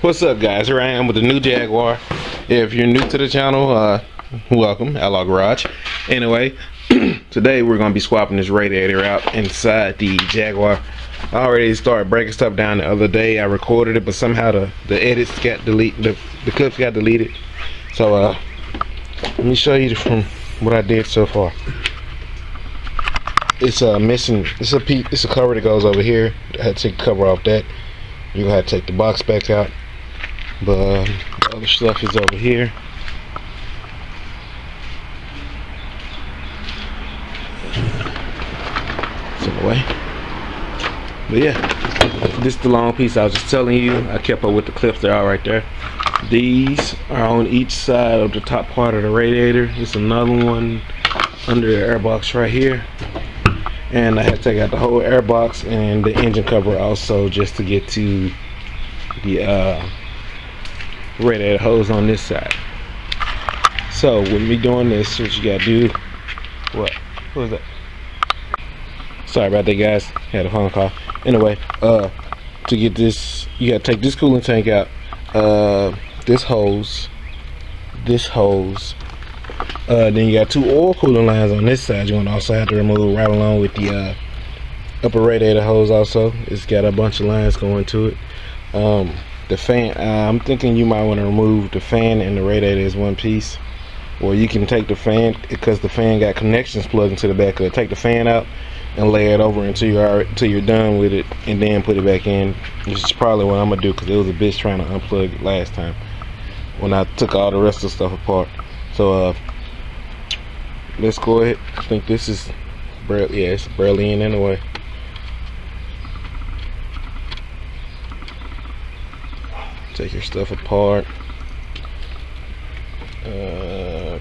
What's up, guys? Here I am with the new Jaguar. If you're new to the channel, welcome, Outlaw Garage. Anyway, today we're going to be swapping this radiator out inside the Jaguar. I already started breaking stuff down the other day. I recorded it, but somehow the edits got deleted, the clips got deleted. So let me show you from what I did so far. It's missing. It's a cover that goes over here. I had to take the cover off that. You're gonna have to take the box back out. But the other stuff is over here. It's in the way. But yeah, this is the long piece I was just telling you. I kept up with the clips. They're all right there. These are on each side of the top part of the radiator. There's another one under the air box right here. And I had to take out the whole air box and the engine cover also, just to get to the radiator hose on this side. So with me doing this, what you gotta do, what was that? Sorry about that, guys, had a phone call. Anyway, to get this, you gotta take this coolant tank out, this hose, then you got two oil cooling lines on this side. You're gonna also have to remove right along with the upper radiator hose also. It's got a bunch of lines going to it. The fan, I'm thinking you might want to remove the fan and the radiator as one piece, or you can take the fan, because the fan got connections plugged into the back of it. Take the fan out and lay it over until you're done with it, and then put it back in. This is probably what I'm gonna do, because it was a bitch trying to unplug it last time when I took all the rest of the stuff apart. So let's go ahead. I think this is barely, yeah, it's barely in anyway. Take your stuff apart.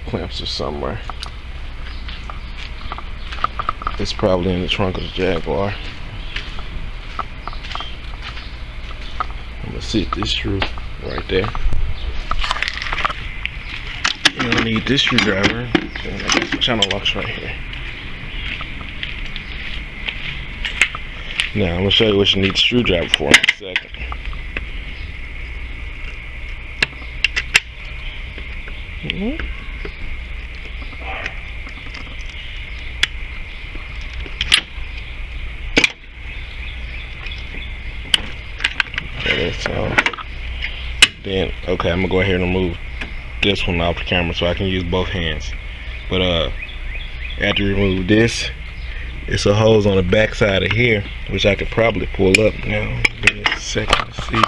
Clamps are somewhere. It's probably in the trunk of the Jaguar. I'm gonna sit this screw right there. You're gonna need this screwdriver. And I got the channel locks right here. Now I'm gonna show you what you need the screwdriver for in a second. Okay, that's all. Then, okay, I'm gonna go ahead and remove this one off the camera so I can use both hands. But after you remove this, it's a hose on the back side of here, which I could probably pull up now. Give me a second to see.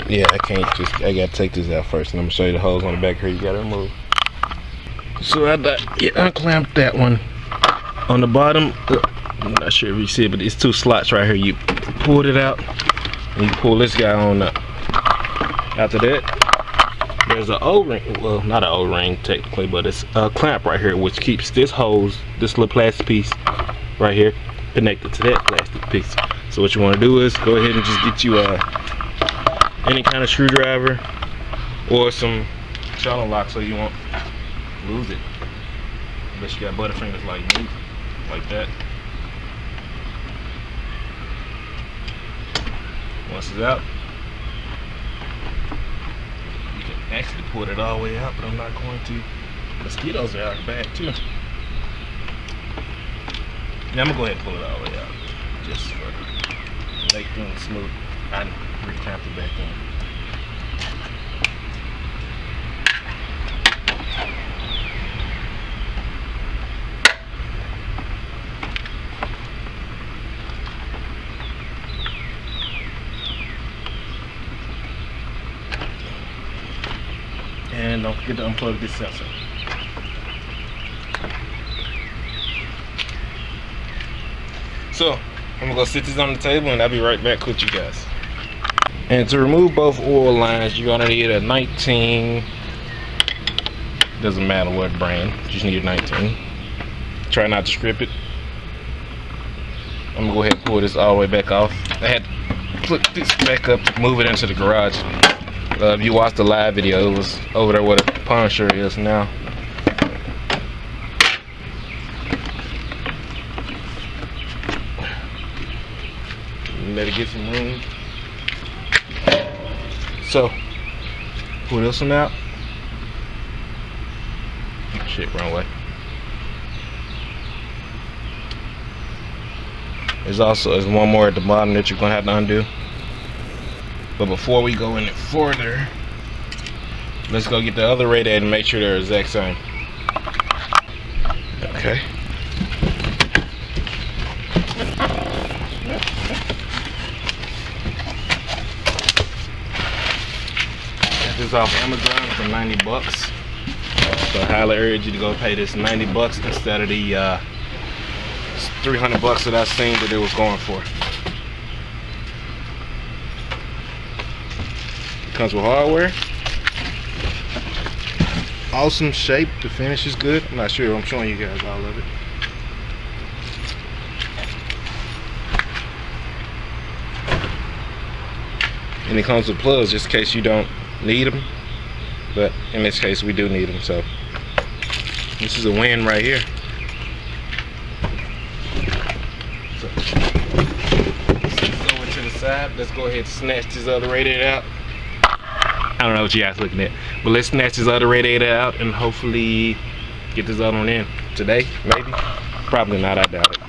Yeah, I gotta take this out first, and I'm gonna show you the hose on the back here you gotta remove. So I unclamped that one. On the bottom, I'm not sure if you see it, but it's two slots right here. You pulled it out, and you pull this guy on up. After that, there's an O-ring, well, not an O-ring technically, but it's a clamp right here, which keeps this hose, this little plastic piece right here, connected to that plastic piece. So what you want to do is go ahead and just get you any kind of screwdriver or some channel lock so you won't lose it. Unless you got butterfingers like me, like that. Once it's out, you can actually pull it all the way out, but I'm not going to. Mosquitoes are out bad too. Yeah, I'm gonna go ahead and pull it all the way out, just for make things smooth. I reclamped it back in. And don't forget to unplug this sensor. So I'm gonna go sit this on the table, and I'll be right back with you guys. And to remove both oil lines, you're gonna need a 19. Doesn't matter what brand, you just need a 19. Try not to strip it. I'm gonna go ahead and pull this all the way back off. I had to put this back up, move it into the garage. If you watched the live video, it was over there where the punisher is now. and let it get some room. So pull this one out. Shit, wrong way. There's one more at the bottom that you're gonna have to undo. But before we go any further, let's go get the other radiator and make sure they're the exact same. Okay. Got this off Amazon for 90 bucks. So I highly urge you to go pay this 90 bucks instead of the 300 bucks that I seen that it was going for. It comes with hardware. Awesome shape. The finish is good. I'm not sure. I'm showing you guys all of it. And it comes with plugs just in case you don't need them. But in this case, we do need them. So this is a win right here. So going to the side. Let's go ahead and snatch this other radiator out. I don't know what you guys looking at, but let's snatch this other radiator out and hopefully get this other one in today, maybe. Probably not, I doubt it.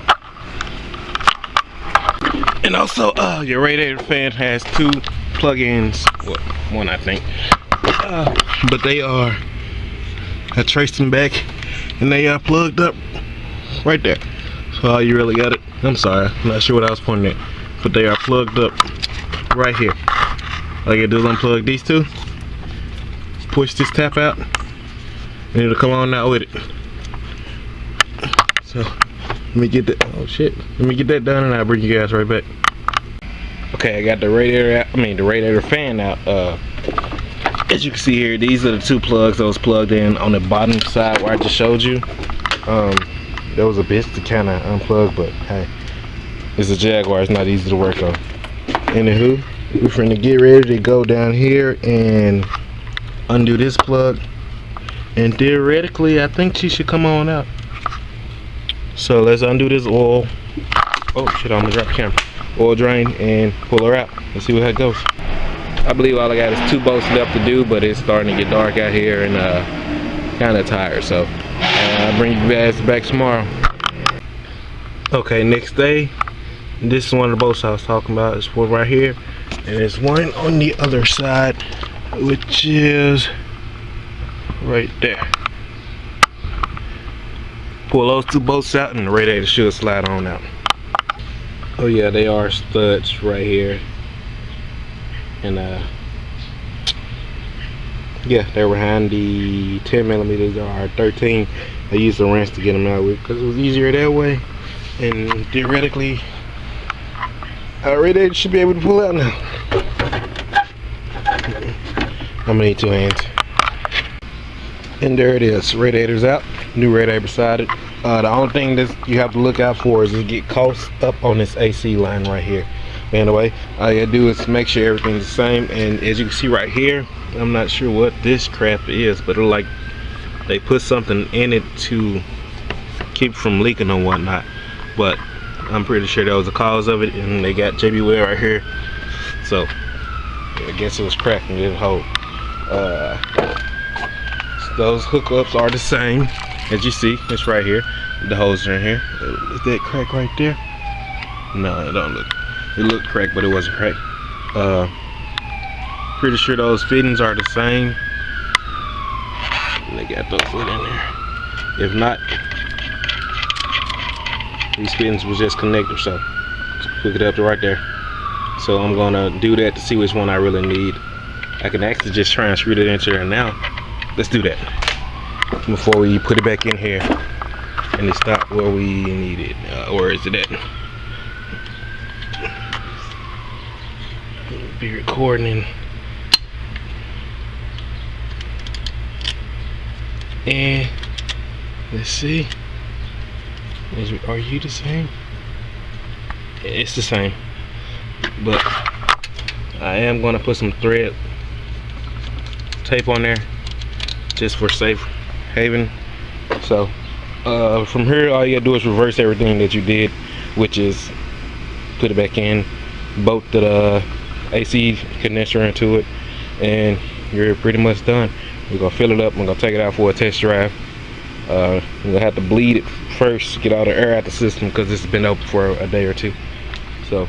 And also, your radiator fan has 2 plug-ins. Well, 1 I think. But they are, I traced them back and they are plugged up right there. So all you really got it, I'm sorry, I'm not sure what I was pointing at, but they are plugged up right here. All you gotta do is unplug these 2, push this tap out, and it'll come on out with it. So let me get that, oh shit, let me get that done and I'll bring you guys right back. Okay, I got the radiator out, the radiator fan out. As you can see here, these are the 2 plugs that was plugged in on the bottom side where I just showed you. There was a bit to kind of unplug, but hey, it's a Jaguar, it's not easy to work on. Anywho, we're finna get ready to go down here and undo this plug, and theoretically I think she should come on out. So let's undo this oil, oh shit, I almost dropped the camera, oil drain, and pull her out. Let's see how it goes. I believe all I got is 2 bolts left to do, but it's starting to get dark out here and kind of tired, so I'll bring you guys back tomorrow. Okay, next day, this is one of the bolts I was talking about. It's one right here, and there's one on the other side, which is right there. Pull those 2 bolts out and the radiator should slide on out. Oh yeah, they are studs right here. And yeah, they were behind the 10 millimeters or 13. I used a wrench to get them out with because it was easier that way. And theoretically, our radiator should be able to pull out now. I'm gonna need 2 hands. And there it is, radiator's out, new radiator beside it. The only thing that you have to look out for is to get caught up on this AC line right here. Anyway, all you gotta do is make sure everything's the same, and as you can see right here, I'm not sure what this crap is, but it's like they put something in it to keep from leaking or whatnot, but I'm pretty sure that was the cause of it, and they got JB Weld right here, so I guess it was cracked and didn't hold. Those hookups are the same, as you see, it's right here, the holes are in here. Is that crack right there? No, it don't look. It looked cracked, but it wasn't cracked. Pretty sure those fittings are the same. And they got those foot in there. If not, these fittings was just connected, so hook it up to right there. So I'm gonna do that to see which one I really need. I can actually just transfer it into there now. Let's do that before we put it back in here and it's not where we need it. Where is it at? Be recording and let's see, are you the same? It's the same, but I am going to put some thread tape on there just for safe haven. So from here all you gotta do is reverse everything that you did, which is put it back in bolt the AC condenser into it, and you're pretty much done. We're gonna fill it up. I'm gonna take it out for a test drive. We're gonna have to bleed it first, get all the air out the system because it's been open for a day or two. So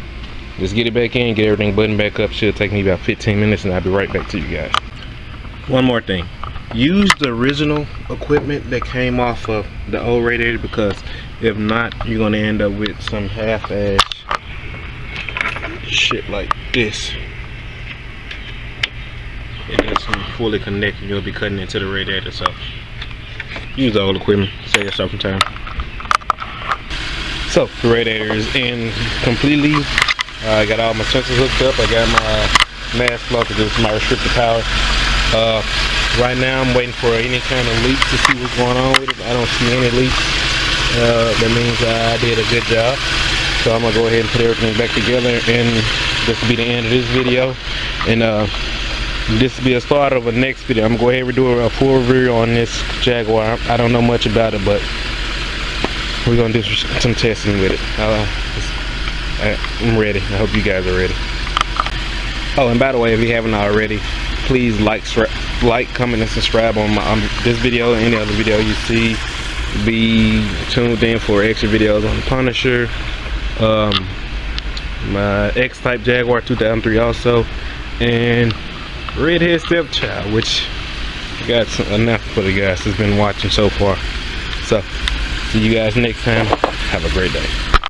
just get it back in, get everything buttoned back up. Should take me about 15 minutes, and I'll be right back to you guys. One more thing, use the original equipment that came off of the old radiator, because if not, you're gonna end up with some half-ass shit like this. It doesn't fully connect, and you'll be cutting into the radiator. So use the old equipment, save yourself some time. So the radiator is in completely. I got all my sensors hooked up. I got my mass flow to do my restricted power. Right now I'm waiting for any kind of leaks to see what's going on with it. I don't see any leaks. That means I did a good job. So I'm gonna go ahead and put everything back together, and this will be the end of this video. And this will be a start of a next video. I'm gonna go ahead and do a full review on this Jaguar. I don't know much about it, but we're gonna do some testing with it. I'm ready. I hope you guys are ready. Oh, and by the way, if you haven't already, please like, comment, and subscribe on this video and any other video you see. Be tuned in for extra videos on the Punisher, my X-Type Jaguar 2003 also, and Redhead Stepchild, which I got enough for the guys that's been watching so far. So see you guys next time. Have a great day.